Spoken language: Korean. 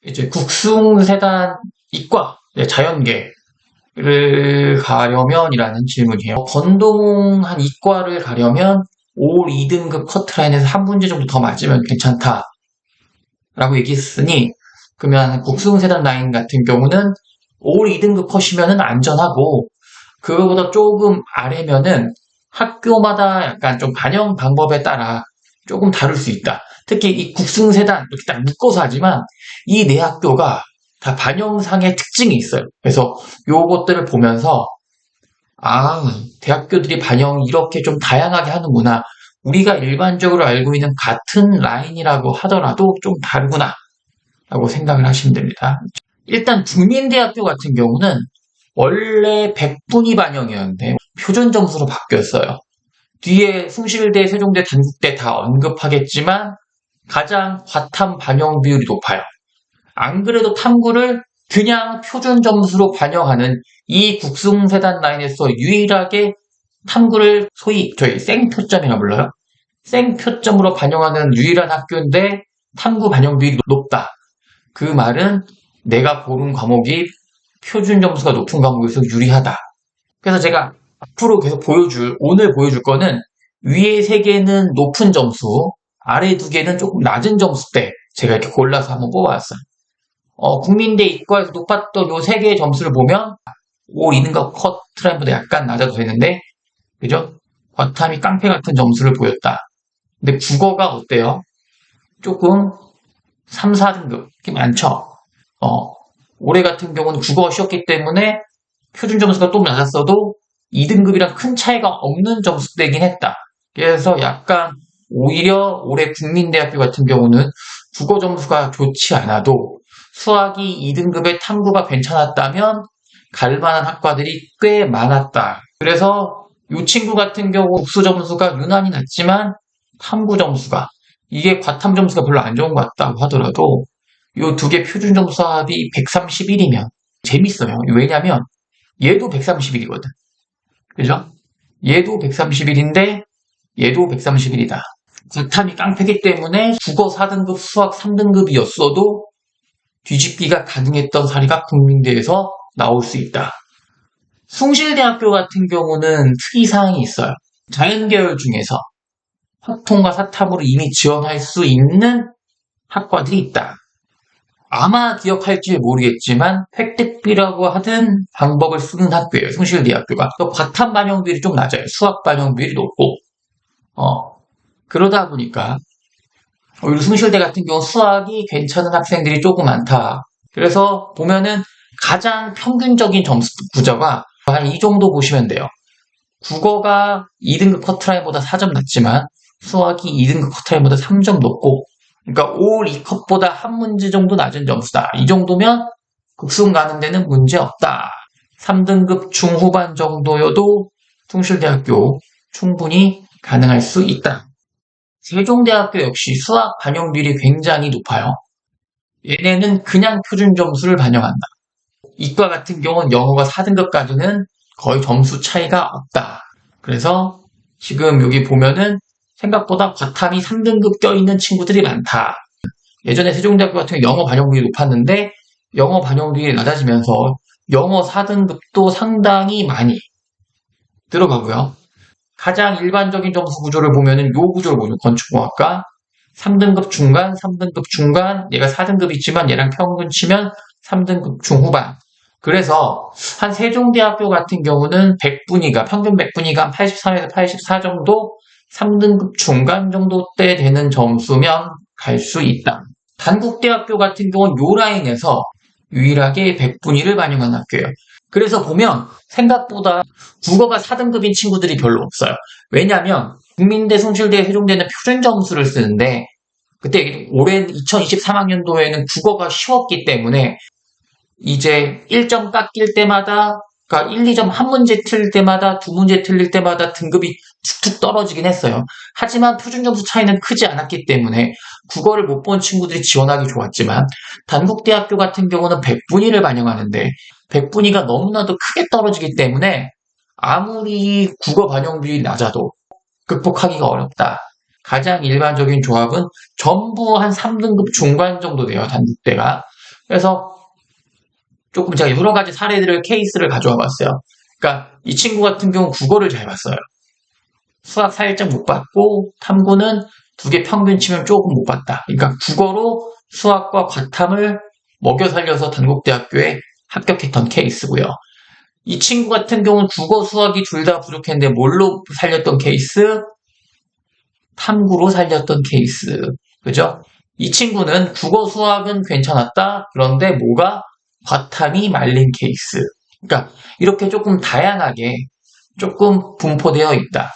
이제 국숭세단 이과, 자연계를 가려면이라는 질문이에요. 건동한 이과를 가려면 올 2등급 커트라인에서 한 문제 정도 더 맞으면 괜찮다라고 얘기했으니, 그러면 국숭세단 라인 같은 경우는 올 2등급 컷이면은 안전하고, 그거보다 조금 아래면은 학교마다 약간 좀 반영 방법에 따라 조금 다를 수 있다. 특히 이 국승세단 이렇게 딱 묶어서 하지만 이 네 학교가 다 반영상의 특징이 있어요. 그래서 요것들을 보면서 대학교들이 반영 이렇게 좀 다양하게 하는구나. 우리가 일반적으로 알고 있는 같은 라인이라고 하더라도 좀 다르구나 라고 생각을 하시면 됩니다. 일단 국민대학교 같은 경우는 원래 100분위 반영이었는데 표준 점수로 바뀌었어요. 뒤에 숭실대, 세종대, 단국대 다 언급하겠지만 가장 과탐 반영 비율이 높아요. 안 그래도 탐구를 그냥 표준 점수로 반영하는 이 국승세단 라인에서 유일하게 탐구를 소위 저희 생표점이라 불러요. 생표점으로 반영하는 유일한 학교인데 탐구 반영 비율이 높다. 그 말은 내가 고른 과목이 표준 점수가 높은 과목에서 유리하다. 그래서 제가 앞으로 계속 오늘 보여줄 거는 위에 3개는 높은 점수, 아래 2개는 조금 낮은 점수대 제가 이렇게 골라서 한번 뽑아왔어요. 국민대 이과에서 높았던 요 3개의 점수를 보면 올 2등급 커트라인보다 약간 낮아도 되는데, 그죠? 과탐이 깡패 같은 점수를 보였다. 근데 국어가 어때요? 조금 3, 4등급 많죠? 올해 같은 경우는 국어가 쉬웠기 때문에 표준 점수가 좀 낮았어도 2등급이랑 큰 차이가 없는 점수대긴 했다. 그래서 약간 오히려 올해 국민대학교 같은 경우는 국어 점수가 좋지 않아도 수학이 2등급의 탐구가 괜찮았다면 갈 만한 학과들이 꽤 많았다. 그래서 이 친구 같은 경우 국수 점수가 유난히 낮지만 탐구 점수가, 이게 과탐 점수가 별로 안 좋은 것 같다고 하더라도 이 2개 표준 점수 합이 131이면 재밌어요. 왜냐면 얘도 131이거든. 그죠? 얘도 131인데 얘도 131이다. 과탐이 깡패기 때문에 국어 4등급, 수학 3등급이었어도 뒤집기가 가능했던 사례가 국민대에서 나올 수 있다. 숭실대학교 같은 경우는 특이사항이 있어요. 자연계열 중에서 화통과 사탐으로 이미 지원할 수 있는 학과들이 있다. 아마 기억할지 모르겠지만 획득비라고 하는 방법을 쓰는 학교예요. 숭실대학교가. 또 과탐 반영 비율이 좀 낮아요. 수학 반영 비율이 높고. 그러다 보니까 오히려 숭실대 같은 경우 수학이 괜찮은 학생들이 조금 많다. 그래서 보면은 가장 평균적인 점수 구조가 한 이 정도 보시면 돼요. 국어가 2등급 커트라인보다 4점 낮지만 수학이 2등급 커트라인보다 3점 높고, 그러니까 올 2컷보다 한 문제 정도 낮은 점수다. 이 정도면 국승 가는 데는 문제 없다. 3등급 중후반 정도여도 숭실대학교 충분히 가능할 수 있다. 세종대학교 역시 수학 반영 비율이 굉장히 높아요. 얘네는 그냥 표준 점수를 반영한다. 이과 같은 경우는 영어가 4등급까지는 거의 점수 차이가 없다. 그래서 지금 여기 보면은 생각보다 과탐이 3등급 껴있는 친구들이 많다. 예전에 세종대학교 같은 경우 영어 반영 비율이 높았는데 영어 반영 비율이 낮아지면서 영어 4등급도 상당히 많이 들어가고요. 가장 일반적인 점수 구조를 보면은 요 구조를 보죠. 건축공학과 3등급 중간, 3등급 중간, 얘가 4등급이지만 얘랑 평균 치면 3등급 중후반. 그래서 한 세종대학교 같은 경우는 100분위가, 평균 100분위가 83에서 84 정도, 3등급 중간 정도 때 되는 점수면 갈 수 있다. 단국대학교 같은 경우는 요 라인에서 유일하게 100분위를 반영한 학교예요. 그래서 보면 생각보다 국어가 4등급인 친구들이 별로 없어요. 왜냐하면 국민대, 숭실대, 세종대는 표준 점수를 쓰는데 그때 올해 2023학년도에는 국어가 쉬웠기 때문에 이제 1점 깎일 때마다, 그러니까 1, 2점 한 문제 틀릴 때마다, 두 문제 틀릴 때마다 등급이 툭툭 떨어지긴 했어요. 하지만 표준 점수 차이는 크지 않았기 때문에 국어를 못 본 친구들이 지원하기 좋았지만 단국대학교 같은 경우는 100분위를 반영하는데 100분위가 너무나도 크게 떨어지기 때문에 아무리 국어 반영 비율이 낮아도 극복하기가 어렵다. 가장 일반적인 조합은 전부 한 3등급 중간 정도 돼요, 단국대가. 그래서 조금 제가 여러 가지 사례들을 케이스를 가져와 봤어요. 그러니까 이 친구 같은 경우 국어를 잘 봤어요. 수학 살짝 못 봤고 탐구는 두 개 평균 치면 조금 못 봤다. 그러니까 국어로 수학과 과탐을 먹여 살려서 단국대학교에 합격했던 케이스고요. 이 친구 같은 경우는 국어, 수학이 둘 다 부족했는데 뭘로 살렸던 케이스? 탐구로 살렸던 케이스. 그죠? 이 친구는 국어, 수학은 괜찮았다. 그런데 뭐가? 과탐이 말린 케이스. 그러니까 이렇게 조금 다양하게 조금 분포되어 있다.